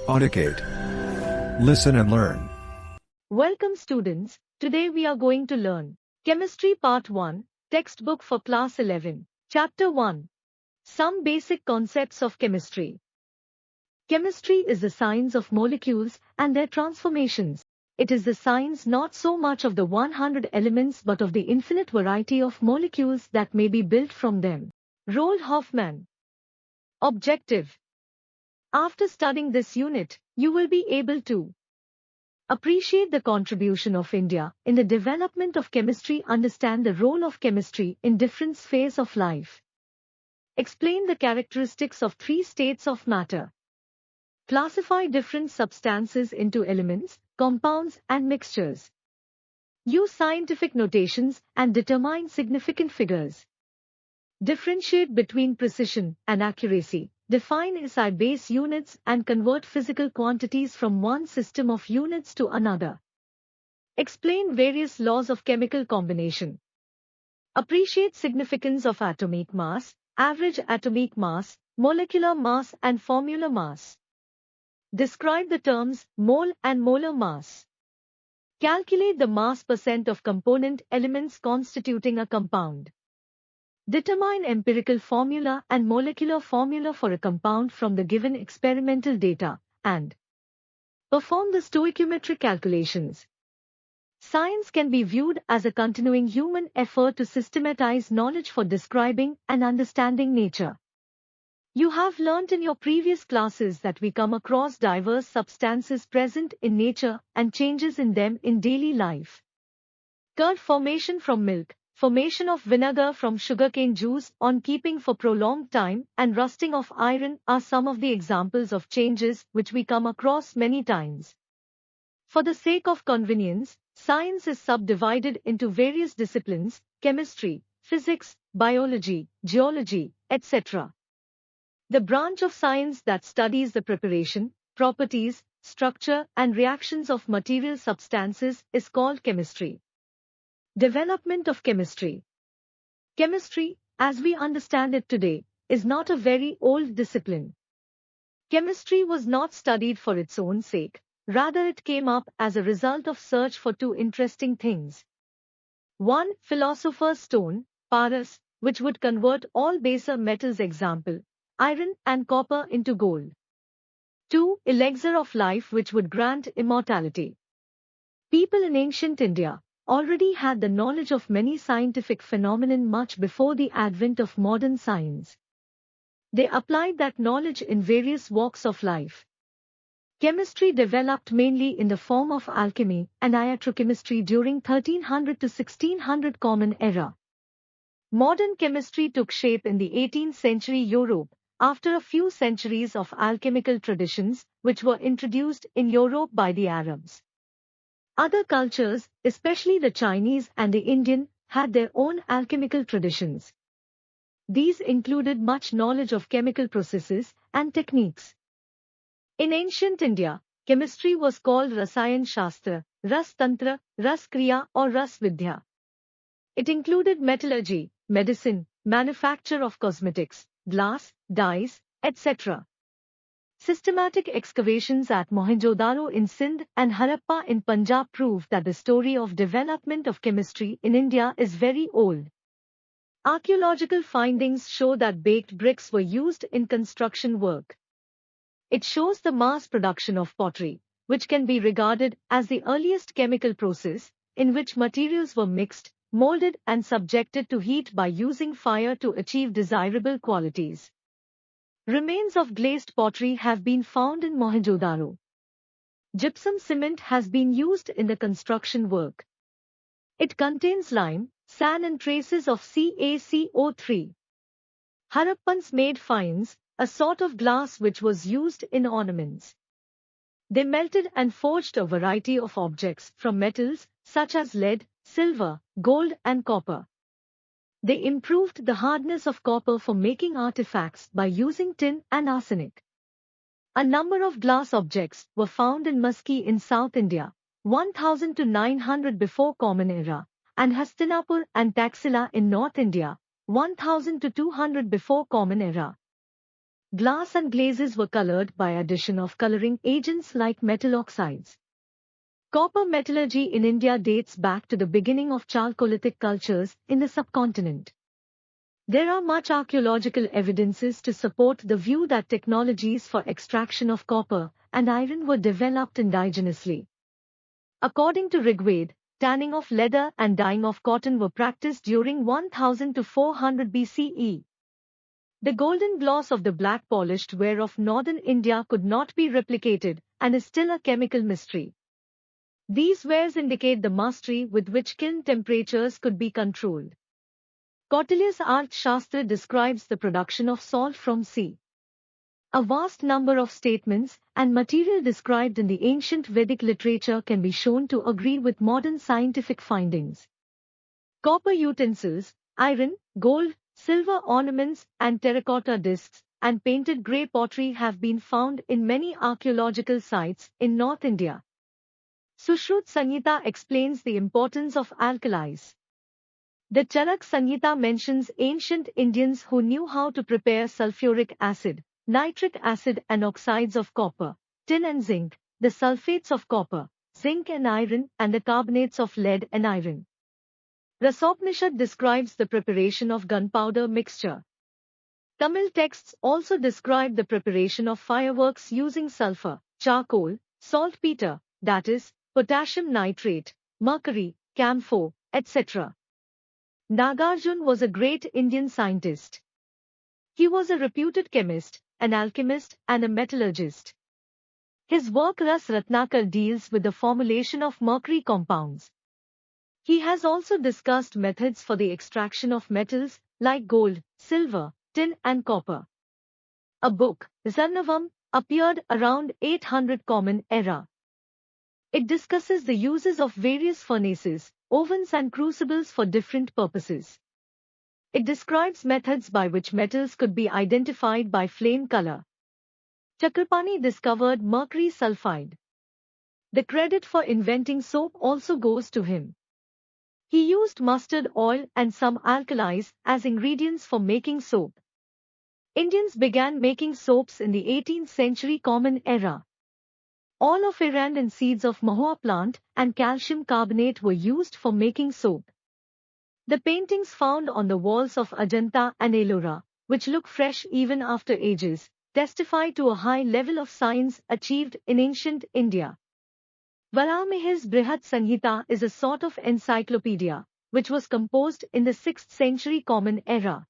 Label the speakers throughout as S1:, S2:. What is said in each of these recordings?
S1: Audicate. Listen and learn.
S2: Welcome students, today we are going to learn Chemistry Part 1, Textbook for Class 11, Chapter 1. Some basic concepts of chemistry. Chemistry is the science of molecules and their transformations. It is the science not so much of the 100 elements but of the infinite variety of molecules that may be built from them. Roald Hoffmann. Objective. After studying this unit, you will be able to appreciate the contribution of India in the development of chemistry, understand the role of chemistry in different spheres of life, explain the characteristics of 3 states of matter, classify different substances into elements, compounds and mixtures, use scientific notations and determine significant figures, differentiate between precision and accuracy, define SI base units and convert physical quantities from one system of units to another. Explain various laws of chemical combination. Appreciate significance of atomic mass, average atomic mass, molecular mass and formula mass. Describe the terms mole and molar mass. Calculate the mass % of component elements constituting a compound. Determine empirical formula and molecular formula for a compound from the given experimental data, and perform the stoichiometric calculations. Science can be viewed as a continuing human effort to systematize knowledge for describing and understanding nature. You have learnt in your previous classes that we come across diverse substances present in nature and changes in them in daily life. Curd formation from milk, formation of vinegar from sugarcane juice on keeping for prolonged time, and rusting of iron are some of the examples of changes which we come across many times. For the sake of convenience, science is subdivided into various disciplines: chemistry, physics, biology, geology, etc. The branch of science that studies the preparation, properties, structure, and reactions of material substances is called chemistry. Development of chemistry. Chemistry, as we understand it today, is not a very old discipline. Chemistry was not studied for its own sake, rather it came up as a result of search for 2 interesting things. 1. Philosopher's stone, Paras, which would convert all baser metals, example, iron and copper, into gold. 2. Elixir of life, which would grant immortality. People in ancient India already had the knowledge of many scientific phenomena much before the advent of modern science. They applied that knowledge in various walks of life. Chemistry developed mainly in the form of alchemy and iatrochemistry during 1300 to 1600 Common Era. Modern chemistry took shape in the 18th century Europe, after a few centuries of alchemical traditions, which were introduced in Europe by the Arabs. Other cultures, especially the Chinese and the Indian, had their own alchemical traditions. These included much knowledge of chemical processes and techniques. In ancient India, chemistry was called Rasayan Shastra, Ras Tantra, Ras Kriya or Ras Vidya. It included metallurgy, medicine, manufacture of cosmetics, glass, dyes, etc. Systematic excavations at Mohenjo-daro in Sindh and Harappa in Punjab prove that the story of development of chemistry in India is very old. Archaeological findings show that baked bricks were used in construction work. It shows the mass production of pottery, which can be regarded as the earliest chemical process, in which materials were mixed, molded and subjected to heat by using fire to achieve desirable qualities. Remains of glazed pottery have been found in Mohenjo-daro. Gypsum cement has been used in the construction work. It contains lime, sand and traces of CaCO3. Harappans made faience, a sort of glass which was used in ornaments. They melted and forged a variety of objects from metals such as lead, silver, gold and copper. They improved the hardness of copper for making artifacts by using tin and arsenic. A number of glass objects were found in Maski in South India, 1000 to 900 before Common Era, and Hastinapur and Taxila in North India, 1000 to 200 before Common Era. Glass and glazes were colored by addition of coloring agents like metal oxides. Copper metallurgy in India dates back to the beginning of Chalcolithic cultures in the subcontinent. There are much archaeological evidences to support the view that technologies for extraction of copper and iron were developed indigenously. According to Rigved, tanning of leather and dyeing of cotton were practiced during 1000 to 400 BCE. The golden gloss of the black polished ware of northern India could not be replicated and is still a chemical mystery. These wares indicate the mastery with which kiln temperatures could be controlled. Kautilya's Arthashastra describes the production of salt from sea. A vast number of statements and material described in the ancient Vedic literature can be shown to agree with modern scientific findings. Copper utensils, iron, gold, silver ornaments and terracotta discs and painted grey pottery have been found in many archaeological sites in North India. Sushrut Samhita explains the importance of alkalis. The Charak Samhita mentions ancient Indians who knew how to prepare sulfuric acid, nitric acid and oxides of copper, tin and zinc, the sulfates of copper, zinc and iron and the carbonates of lead and iron. Rasopnishad describes the preparation of gunpowder mixture. Tamil texts also describe the preparation of fireworks using sulfur, charcoal, saltpeter, that is, potassium nitrate, mercury, camphor, etc. Nagarjun was a great Indian scientist. He was a reputed chemist, an alchemist, and a metallurgist. His work Ras Ratnakar deals with the formulation of mercury compounds. He has also discussed methods for the extraction of metals like gold, silver, tin, and copper. A book, Zarnavam, appeared around 800 Common Era. It discusses the uses of various furnaces, ovens and crucibles for different purposes. It describes methods by which metals could be identified by flame color. Chakrapani discovered mercury sulfide. The credit for inventing soap also goes to him. He used mustard oil and some alkalis as ingredients for making soap. Indians began making soaps in the 18th century Common Era. Oil of Iran and seeds of mahua plant and calcium carbonate were used for making soap. The paintings found on the walls of Ajanta and Ellora, which look fresh even after ages, testify to a high level of science achieved in ancient India. Varamihi's Brihat Samhita is a sort of encyclopedia, which was composed in the 6th century Common Era.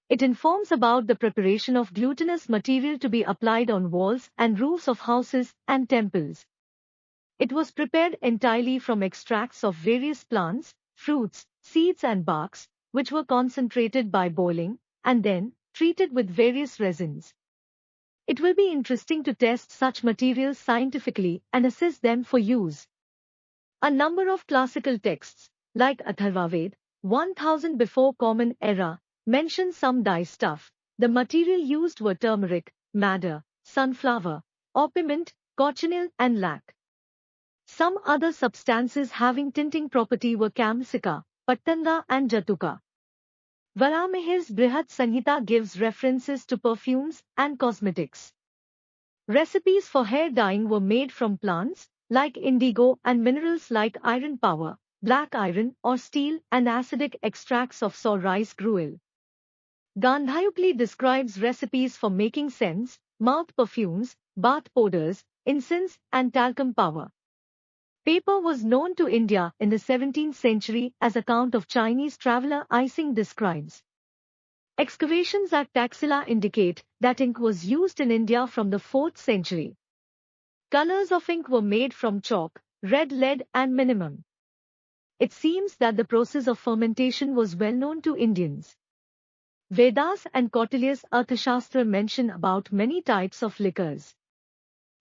S2: It informs about the preparation of glutinous material to be applied on walls and roofs of houses and temples. It was prepared entirely from extracts of various plants, fruits, seeds and barks, which were concentrated by boiling, and then treated with various resins. It will be interesting to test such materials scientifically and assess them for use. A number of classical texts, like Atharvaved, 1000 before Common Era, mention some dye stuff. The material used were turmeric, madder, sunflower, orpiment, cochineal and lac. Some other substances having tinting property were camsika, pattanga and jatuka. Varamihi's Brihat Samhita gives references to perfumes and cosmetics. Recipes for hair dyeing were made from plants, like indigo and minerals like iron power, black iron or steel and acidic extracts of sour rice gruel. Gandhayukli describes recipes for making scents, mouth perfumes, bath powders, incense and talcum power. Paper was known to India in the 17th century as account of Chinese traveler Ising describes. Excavations at Taxila indicate that ink was used in India from the 4th century. Colors of ink were made from chalk, red lead and minimum. It seems that the process of fermentation was well known to Indians. Vedas and Kautilya's Arthashastra mention about many types of liquors.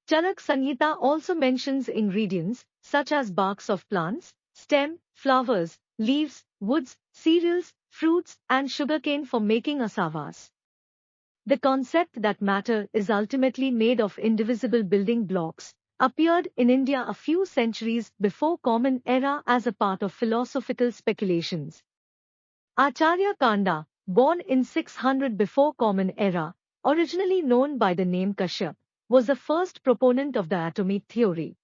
S2: Charak Samhita also mentions ingredients, such as barks of plants, stem, flowers, leaves, woods, cereals, fruits, and sugarcane for making asavas. The concept that matter is ultimately made of indivisible building blocks appeared in India a few centuries before Common Era as a part of philosophical speculations. Acharya Kanda, born in 600 before Common Era, originally known by the name Kashyap, was the first proponent of the atomic theory.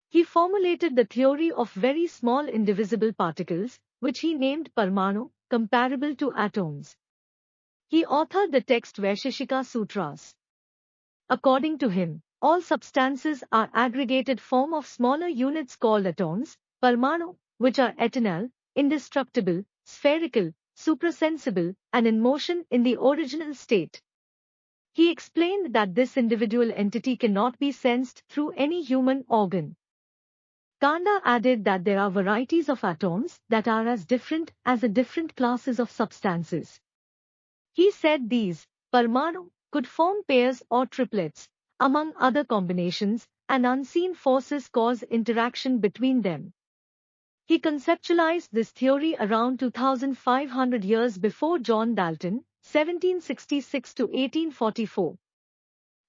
S2: He formulated the theory of very small indivisible particles, which he named Parmanu, comparable to atoms. He authored the text Vaisheshika Sutras. According to him, all substances are aggregated form of smaller units called atoms, Parmanu, which are eternal, indestructible, spherical, suprasensible, and in motion in the original state. He explained that this individual entity cannot be sensed through any human organ. Kanda added that there are varieties of atoms that are as different as the different classes of substances. He said these, Parmanu, could form pairs or triplets, among other combinations, and unseen forces cause interaction between them. He conceptualized this theory around 2500 years before John Dalton, 1766 to 1844.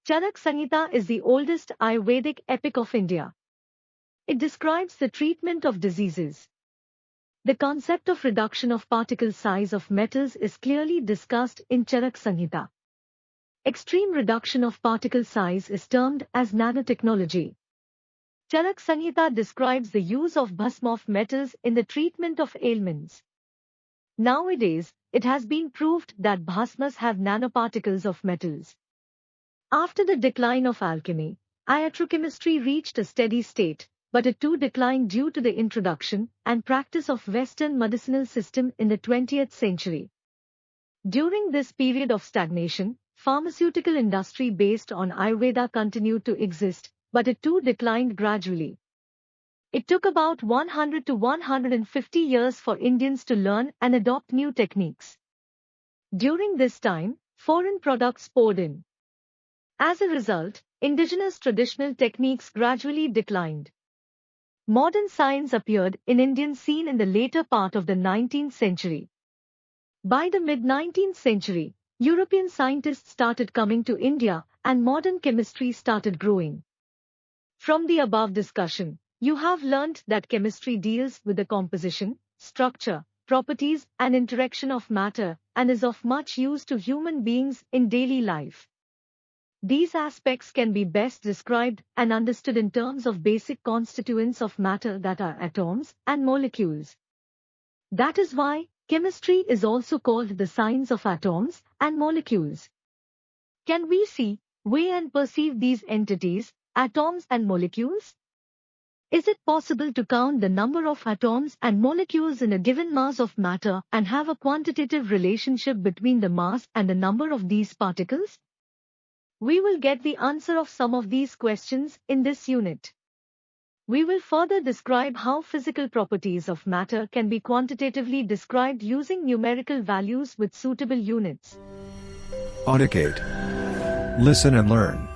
S2: Charak Samhita is the oldest Ayurvedic epic of India. It describes the treatment of diseases. The concept of reduction of particle size of metals is clearly discussed in Charak Samhita. Extreme reduction of particle size is termed as nanotechnology. Charak Samhita describes the use of bhasma of metals in the treatment of ailments. Nowadays, it has been proved that bhasmas have nanoparticles of metals. After the decline of alchemy, iatrochemistry reached a steady state, but it too declined due to the introduction and practice of Western medicinal system in the 20th century. During this period of stagnation, pharmaceutical industry based on Ayurveda continued to exist, but it too declined gradually. It took about 100 to 150 years for Indians to learn and adopt new techniques. During this time, foreign products poured in. As a result, indigenous traditional techniques gradually declined. Modern science appeared in Indian scene in the later part of the 19th century. By the mid-19th century, European scientists started coming to India and modern chemistry started growing. From the above discussion, you have learnt that chemistry deals with the composition, structure, properties and interaction of matter and is of much use to human beings in daily life. These aspects can be best described and understood in terms of basic constituents of matter that are atoms and molecules. That is why chemistry is also called the science of atoms and molecules. Can we see, weigh and perceive these entities, atoms and molecules? Is it possible to count the number of atoms and molecules in a given mass of matter and have a quantitative relationship between the mass and the number of these particles? We will get the answer of some of these questions in this unit. We will further describe how physical properties of matter can be quantitatively described using numerical values with suitable units.
S1: Audicate. Listen and learn.